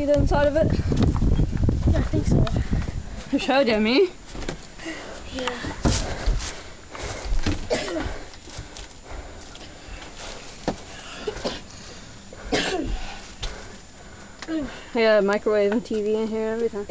see the inside of it? Yeah, I think so. You showed you me. Yeah. Yeah, microwave and TV in here every time.